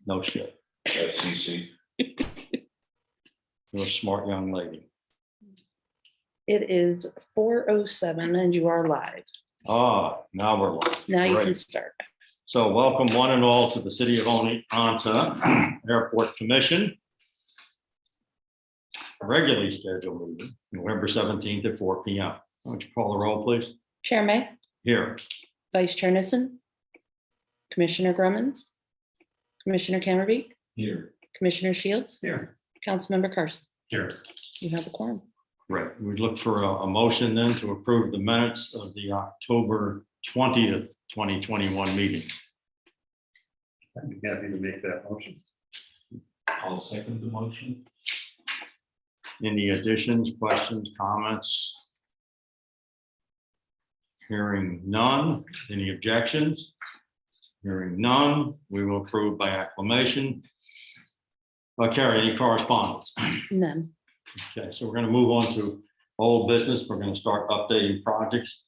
No shit. FCC. You're a smart young lady. It is 4:07 and you are live. Ah, now we're live. Now you can Great. start. So welcome one and all to the City of Oneonta Airport Commission. Regularly scheduled meeting, November 17th at 4 p.m. Why don't you call the roll, please? Chair May, Here. Vice Chair Nissen, Commissioner Grummins, Commissioner Kammerbeek, Here. Commissioner Shields, Here. Councilmember Carson. Here. You have a quorum. Right. We look for a motion then to approve the minutes of the October 20th, 2021 meeting. I'd be happy to make that motion. I'll second the motion. Any additions, questions, comments? Hearing none. Any objections? Hearing none, we will approve by acclamation. Carrie, any correspondence? None. Okay, so we're going to move on to old business. We're going to start updating projects.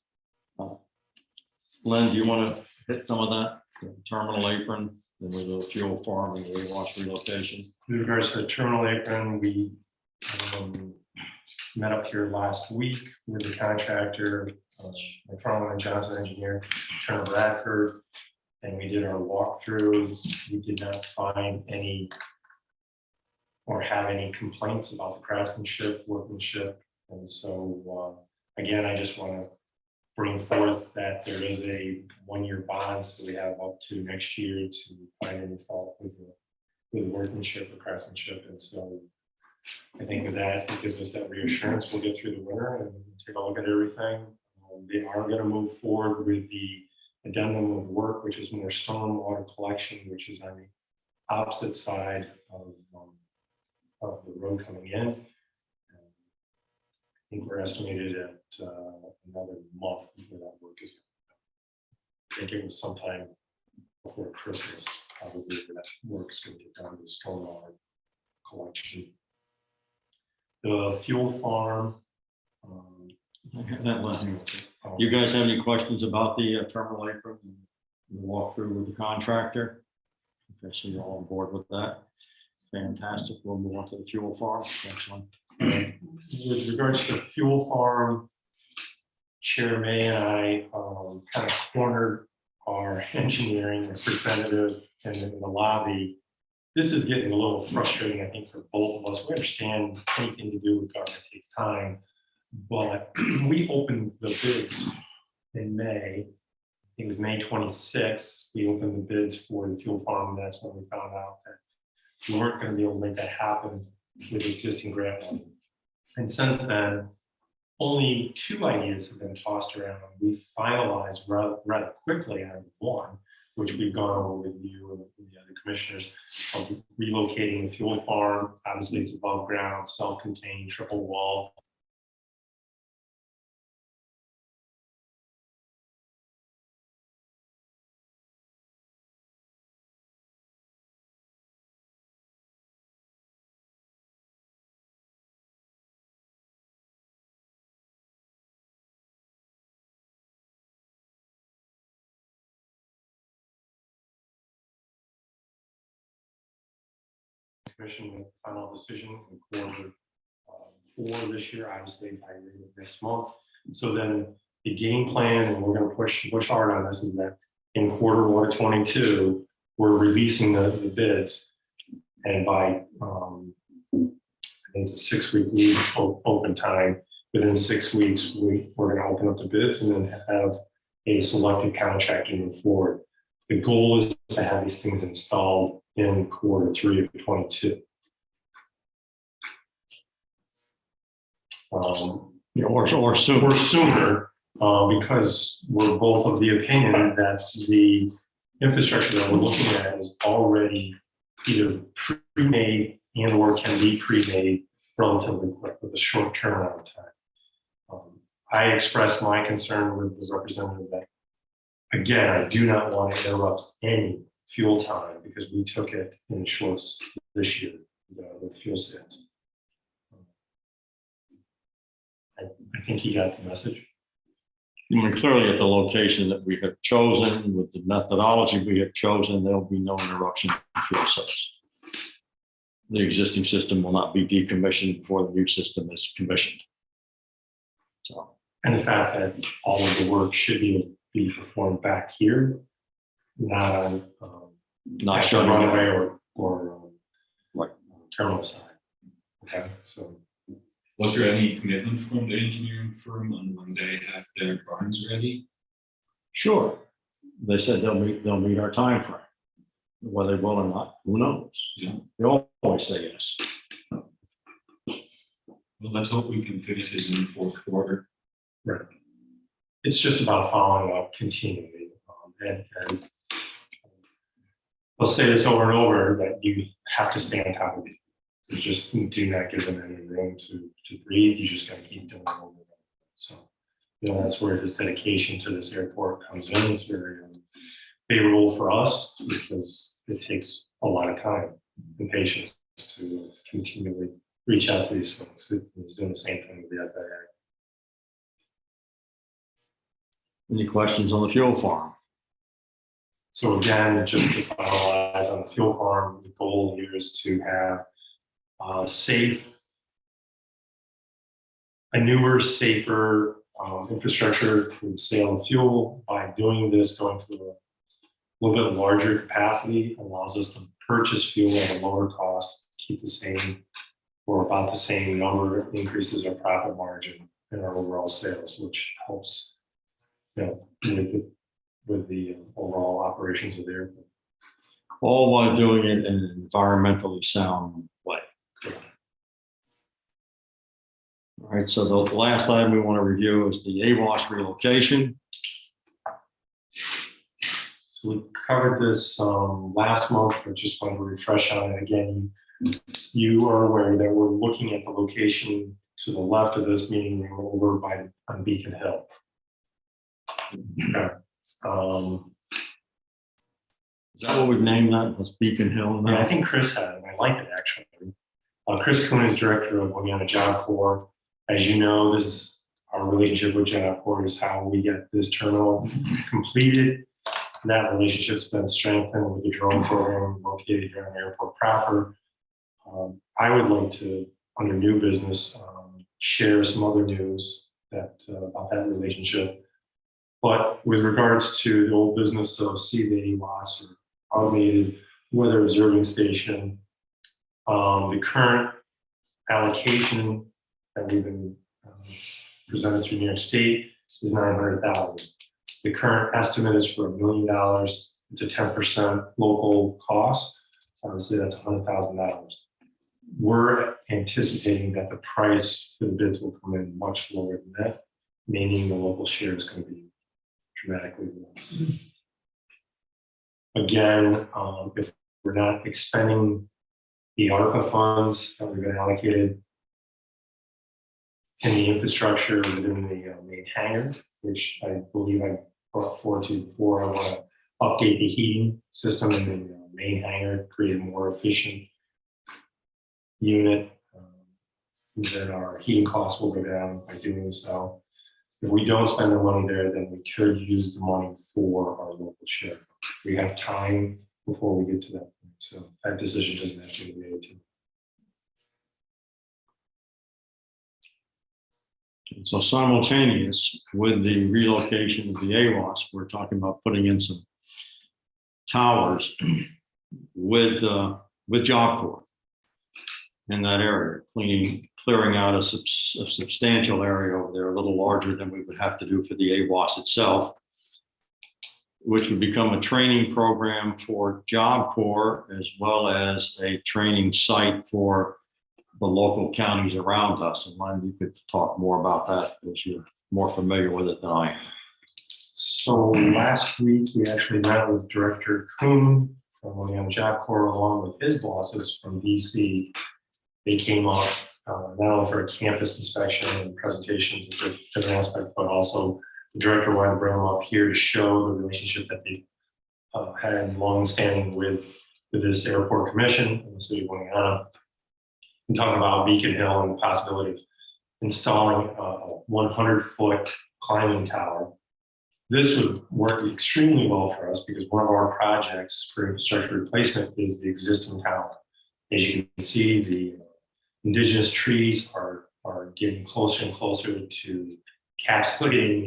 Lynn, do you want to hit some of that? The terminal apron, and with the fuel farm and the wash relocation? With regards to the terminal apron, we met up here last week with the contractor, McFarland Johnson Engineer, Turner Bradford, and we did our walkthrough. We did not find any or have any complaints about the craftsmanship, workmanship. And so, again, I just want to bring forth that there is a one-year bond, so we have up to next year to find any fault with the workmanship or craftsmanship. And so I think with that, it gives us that reassurance. We'll get through the winter and take a look at everything. They are going to move forward with the addendum of work, which is more stormwater collection, which is on the opposite side of the road coming in. I think we're estimated at another month before that work is done. I think it was sometime before Christmas, probably, where that work's going to get done with stormwater collection. The fuel farm. I have that one. You guys have any questions about the terminal apron and the walkthrough with the contractor? Okay, so you're all on board with that. Fantastic. We'll move on to the fuel farm. Next one. With regards to the fuel farm, Chair May and I kind of cornered our engineering representative in the lobby. This is getting a little frustrating, I think, for both of us. We understand anything to do with government takes time, but we opened the bids in May. I think it was May 26th. We opened the bids for the fuel farm, and that's when we found out that we weren't going to be able to make that happen with existing grant money. And since then, only 2 ideas have been tossed around. We finalized rather quickly on one, which we've gone over with you and the other commissioners, of relocating the fuel farm. Obviously, it's above ground, self-contained, triple wall. Commission make the final decision in quarter 4 this year, obviously by the end of next month. So then the game plan, and we're going to push hard on this, is that in quarter 1 of 22, we're releasing the bids, and by I think it's a 6-week lead open time. Within 6 weeks, we're going to open up the bids and then have a selected contractor move forward. The goal is to have these things installed in quarter 3 of 22. Or soon. Or sooner, because we're both of the opinion that the infrastructure that we're looking at is already either pre-made and or can be pre-made relatively quick with a short turnaround time. I expressed my concern with the representative that, again, I do not want to interrupt any fuel time because we took it in shorts this year, the fuel sales. I think he got the message. I mean, clearly at the location that we have chosen, with the methodology we have chosen, there'll be no interruption in fuel source. The existing system will not be decommissioned before the new system is commissioned. So, And the fact that all of the work should be performed back here, not on not at the shutting runway down. or Right. terminal side. Okay, so Was there any commitment from the engineering firm on when they have their drawings ready? Sure. They said they'll meet our time frame. Whether they will or not, who knows? Yeah. They always say yes. Well, let's hope we can finish it in the fourth quarter. it's just about following up continually. And I'll say this over and over, that you have to stay on top of it. You just do not give them any room to breathe. You just gotta keep doing it over and over. So, that's where his dedication to this airport comes in. It's very favorable for us because it takes a lot of time and patience to continually reach out to these folks. He's doing the same thing with the FAA. Any questions on the fuel farm? So again, just to finalize on the fuel farm, the goal here is to have a newer, safer infrastructure for the sale of fuel. By doing this, going to a little bit larger capacity allows us to purchase fuel at a lower cost, keep the same or about the same number, increases our profit margin and our overall sales, which helps, with the overall operations of the airport. All while doing it in an environmentally sound way. All right, so the last item we want to review is the AWAS relocation. So we covered this last month, but just want to refresh on it again. You are aware that we're looking at the location to the left of this meeting room over on Beacon Hill. Okay. Is that what we've named that? That's Beacon Hill Yeah, I now? think Chris has, and I like it actually. Chris Kuhn is director of Louisiana Job Corps. As you know, this is our relationship with Job Corps is how we get this terminal completed. That relationship's been strengthened with the drone program located here on the airport proper. I would like to, under new business, share some other news about that relationship. But with regards to the old business of CVA-WAS or automated weather observing station, the current allocation that we've been presented through New York State is $900,000. The current estimate is for $1 million. It's a 10% local cost. So obviously that's $100,000. We're anticipating that the price for the bids will come in much lower than that, meaning the local share is going to be dramatically less. Again, if we're not expending the ARPA funds that we've been allocated in the infrastructure within the main hangar, which I believe I brought forward to you before, I want to update the heating system in the main hangar, create a more efficient unit. Then our heating costs will go down by doing so. If we don't spend the money there, then we could use the money for our local share. We have time before we get to that point. So that decision doesn't have to be made to. So simultaneous with the relocation of the AWAS, we're talking about putting in some towers with Job Corps in that area, clearing out a substantial area over there, a little larger than we would have to do for the AWAS itself, which would become a training program for Job Corps as well as a training site for the local counties around us. And Len, you could talk more about that as you're more familiar with it than I am. So last week, we actually met with Director Kuhn from Louisiana Job Corps along with his bosses from DC. They came up not only for a campus inspection and presentations of different aspects, but also the director wanted to bring them up here to show the relationship that they had long-standing with this airport commission in the city of Louisiana. I'm talking about Beacon Hill and the possibility of installing a 100-foot climbing tower this would work extremely well for us because one of our projects for infrastructure replacement is the existing tower. As you can see, the indigenous trees are getting closer and closer to encapsulating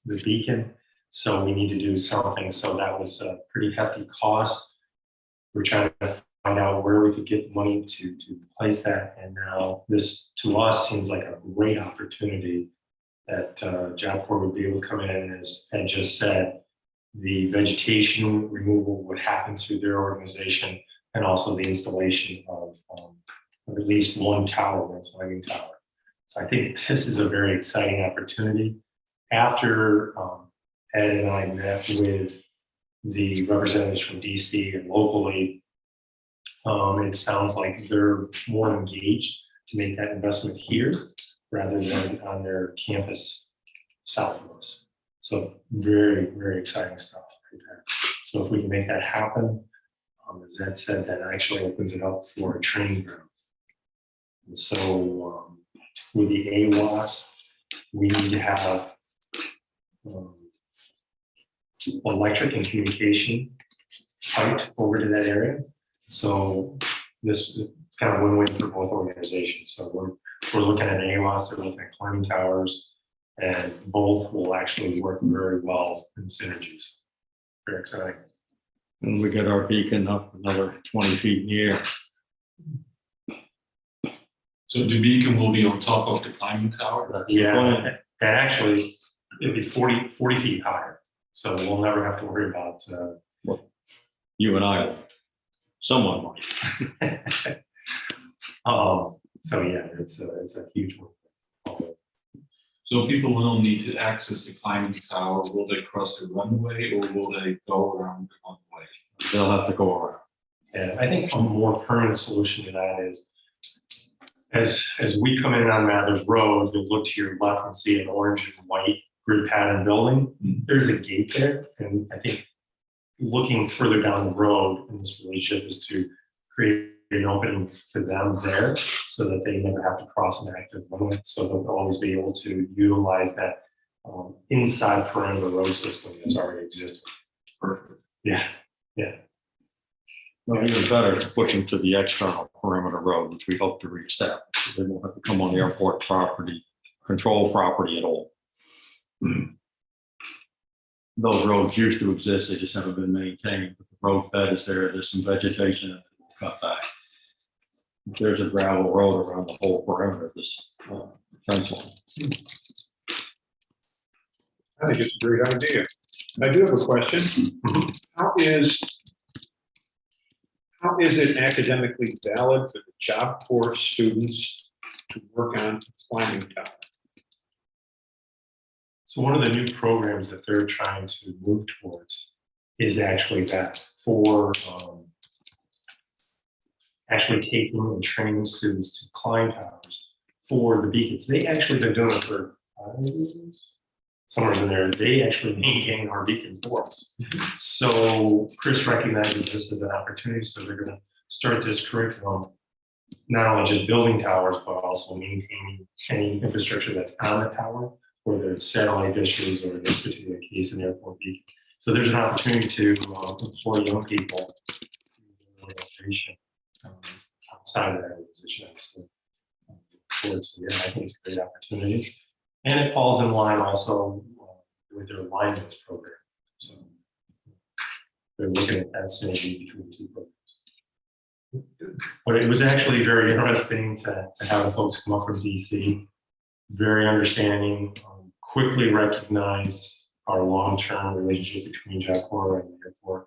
the beacon. So we need to do something. So that was a pretty hefty cost. We're trying to find out where we could get money to replace that. And now this, to us, seems like a great opportunity that Job Corps would be able to come in and, as Ed just said, the vegetation removal would happen through their organization and also the installation of at least one tower, one flagging tower. So I think this is a very exciting opportunity. After Ed and I met with the representatives from DC and locally, it sounds like they're more engaged to make that investment here rather than on their campus south of us. So very, very exciting stuff right there. So if we can make that happen, as Ed said, that actually opens it up for a training ground. And so with the AWAS, we need to have electric and communication piped over to that area. So this is kind of win-win for both organizations. So we're looking at AWAS, they're looking at climbing towers, and both will actually work very well in synergies. Very exciting. And we get our beacon up another 20 feet in the air. So the beacon will be on top of the climbing tower? That's the Yeah, plan. and actually, it'd be 40 feet higher. So we'll never have to worry about You and I, someone might. so yeah, it's a huge one. So people will need to access the climbing tower. Will they cross the runway or will they go around the runway? They'll have to go around. And I think a more permanent solution to that is, as we come in on Mathers Road, you'll look to your left and see an orange and white grid pattern building. There's a gate there, and I think looking further down the road in this relationship is to create an opening for them there so that they never have to cross an active runway. So they'll always be able to utilize that inside perimeter road system that's already existing. Perfect. Yeah, yeah. Well, even better, to push them to the external perimeter road, which we hope to reestablish. They won't have to come on the airport property, control property at all. Those roads used to exist, they just haven't been maintained. The road bed is there, there's some vegetation that will cut back. There's a gravel road around the whole perimeter of this fence line. I think it's a great idea. I do have a question. How is it academically valid for the Job Corps students to work on climbing tower? So one of the new programs that they're trying to move towards is actually that for actually taking and training students to climb towers for the beacons. They actually been doing it for 5 years, somewhere in there. They actually maintain our beacon for us. So Chris recognizes this as an opportunity, so they're going to start this curriculum, not only just building towers, but also maintaining any infrastructure that's on the tower, whether it's satellite dishes or in this particular case, an airport beacon. So there's an opportunity to employ young people in the organization outside of that organization. So yeah, I think it's a great opportunity. And it falls in line also with their alignments program. So they're looking at that synergy between the two programs. But it was actually very interesting to have the folks come up from DC, very understanding, quickly recognized our long-term relationship between Job Corps and the airport.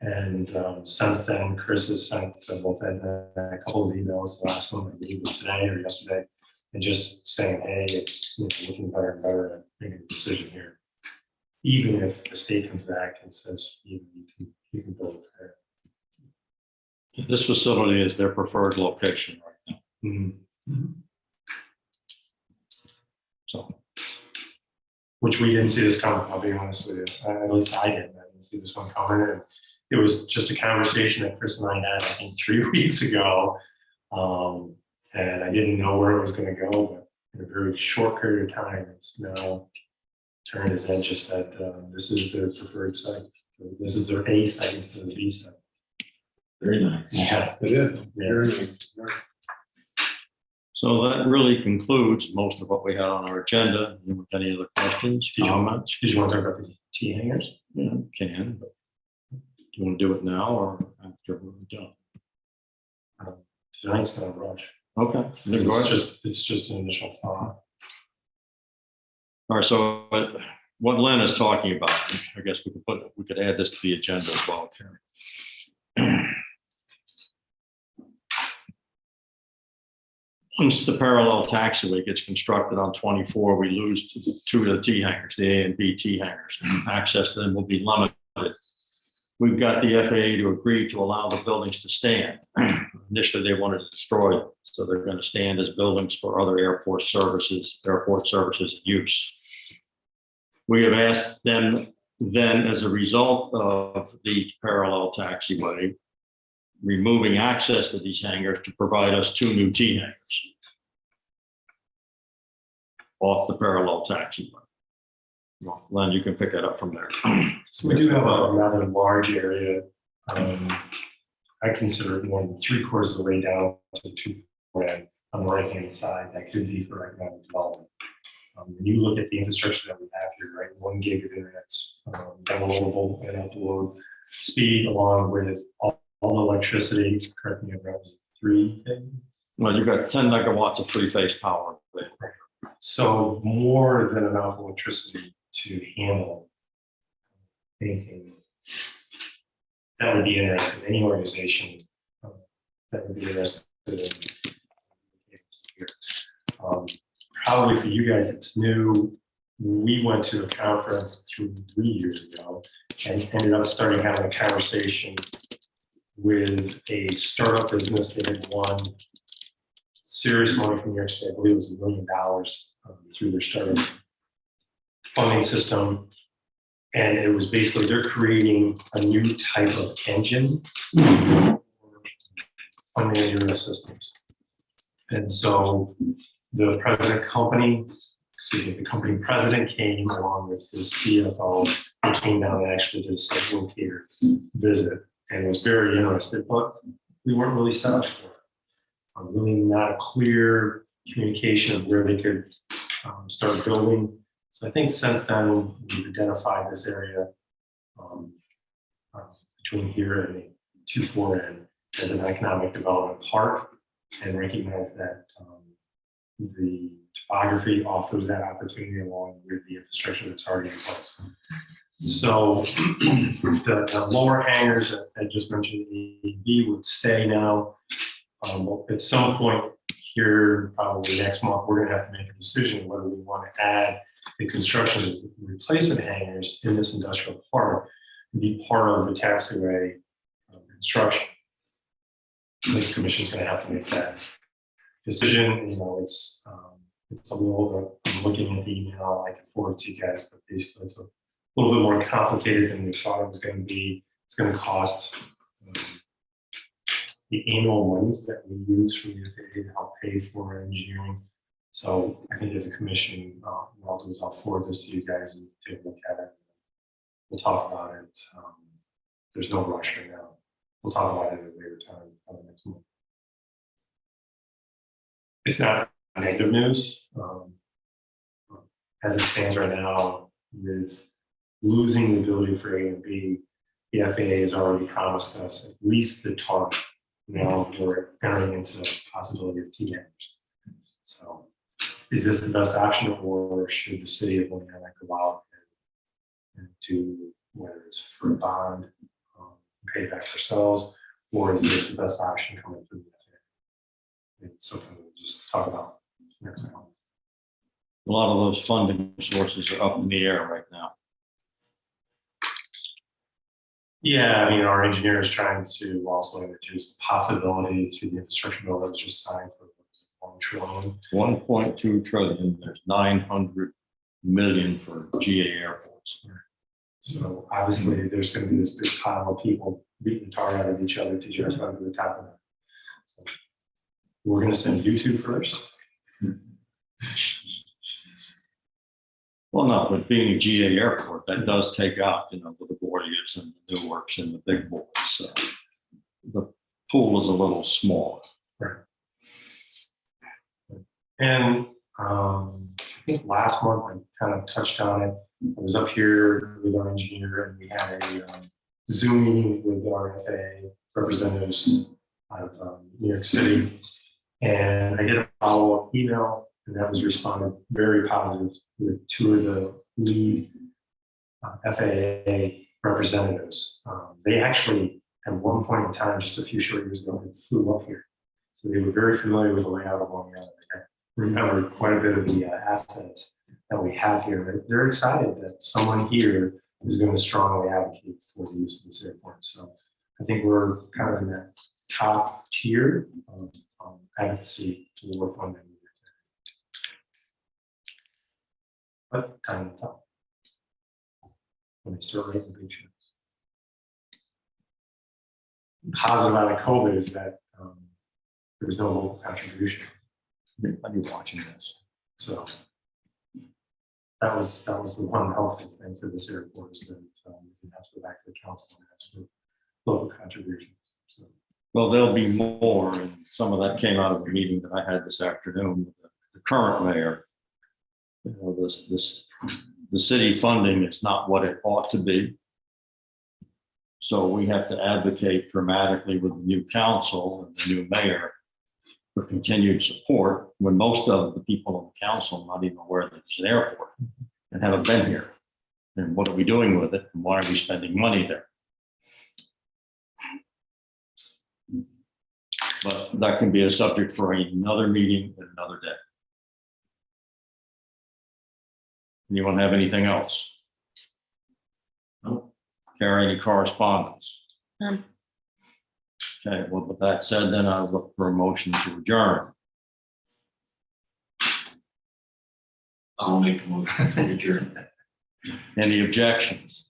And since then, Chris has sent both Ed and I a couple of emails. The last one, I believe, was today or yesterday, and just saying, hey, it's looking better and better and making a decision here. Even if the state comes back and says, you can build it there. This facility is their preferred location right now. Mm-hmm. So Which we didn't see this coming, I'll be honest with you. At least I didn't see this one coming. And it was just a conversation that Chris and I had, I think, 3 weeks ago. And I didn't know where it was going to go, but in a very short period of time, it's now Turner has then just said, this is their preferred site. This is their A site instead of the B site. Very nice. Yeah. It is. Yeah. Very nice. So that really concludes most of what we had on our agenda. Any other questions, comments? Did you want to talk about the T hangers? Yeah, can, but do you want to do it now or after we're done? Tonight's not a rush. Okay. It's just an initial thought. All right, so what Len is talking about, I guess we could add this to the agenda as well, Karen. Once the parallel taxiway gets constructed on 24, we lose two of the T hangers, the A and B T hangers. Access to them will be limited. We've got the FAA to agree to allow the buildings to stand. Initially, they wanted to destroy them, so they're going to stand as buildings for other airport services and use. We have asked them then, as a result of the parallel taxiway, removing access to these hangars, to provide us two new T hangars off the parallel taxiway. Well, Len, you can pick that up from there. So we do have a rather large area. I consider it more than 3/4 of the way down to 2 on the right-hand side. That could be for economic development. When you look at the infrastructure that we have here, right, 1 gig of internet, downloadable and upload speed, along with all the electricity, correct me if I'm wrong, 3 gig? Well, you've got 10 megawatts of three-phase power. So more than enough electricity to handle anything that would be interested, any organization that would be interested in. Probably for you guys, it's new. We went to a conference 3 years ago and ended up starting having a conversation with a startup business that had won serious money from New York State. I believe it was $1 million through their startup funding system. And it was basically, they're creating a new type of engine for unmanned aerial systems. And so the company president came along with his CFO and came down and actually did a site locator visit and was very interested, but we weren't really set up for it. Really not a clear communication of where they could start building. So I think since then, we've identified this area between here and 24N as an economic development park and recognize that the topography offers that opportunity along with the infrastructure that's already in place. So the lower hangars that I just mentioned, A and B, would stay now. At some point here, probably next month, we're going to have to make a decision whether we want to add the construction of replacement hangars in this industrial park to be part of the taxiway construction. This commission is going to have to make that decision. You know, it's a little bit, I'm looking at the email I can forward to you guys, but basically it's a little bit more complicated than we thought it was going to be. It's going to cost the annual monies that we use from the FAA to help pay for our engineering. So I think as a commission, what I'll do is I'll forward this to you guys and take a look at it. We'll talk about it. There's no rush right now. We'll talk about it at a later time next month. It's not negative news. As it stands right now, with losing the ability for A and B, the FAA has already promised us at least the target. Now we're entering into the possibility of T hangars. So is this the best option, or should the city of Indiana go out and do, whether it's for a bond, pay back ourselves, or is this the best option coming from the FAA? It's something we'll just talk about next month. A lot of those funding sources are up in the air right now. Yeah, I mean, our engineer is trying to also introduce the possibility through the infrastructure bill that was just signed for $1 trillion. 1.2 trillion, there's 900 million for GA airports. So obviously there's going to be this big pile of people beating the tar out of each other to just under the top of that. So we're going to send you two first. Well, no, but being a GA airport, that does take out, the LaGuardias and the Newarks and the big boys. So the pool is a little small. And I think last month I kind of touched on it. I was up here with our engineer and we had a Zoom meeting with our FAA representatives out of New York City. And I did a follow-up email and that was responded very positive with two of the lead FAA representatives. They actually, at one point in time, just a few short years ago, they flew up here. So they were very familiar with the layout of Long Island. They remember quite a bit of the assets that we have here. They're excited that someone here is going to strongly advocate for the use of this airport. So I think we're kind of in that top tier of advocacy for the work on that. But time will tell. When they start making big shifts. Positive out of COVID is that there was no local contribution. I'll be watching this. So that was the one helpful thing for this airport is that we didn't have to go back to the council and ask for local contributions. So Well, there'll be more, and some of that came out of a meeting that I had this afternoon with the current mayor. The city funding is not what it ought to be. So we have to advocate dramatically with the new council and the new mayor for continued support when most of the people on the council are not even aware that there's an airport and haven't been here. And what are we doing with it? And why are we spending money there? But that can be a subject for another meeting and another day. Anyone have anything else? No? Carry any correspondence? Um, Okay, well, with that said, then I'll look for a motion to adjourn. I'll make a motion to adjourn. Any objections?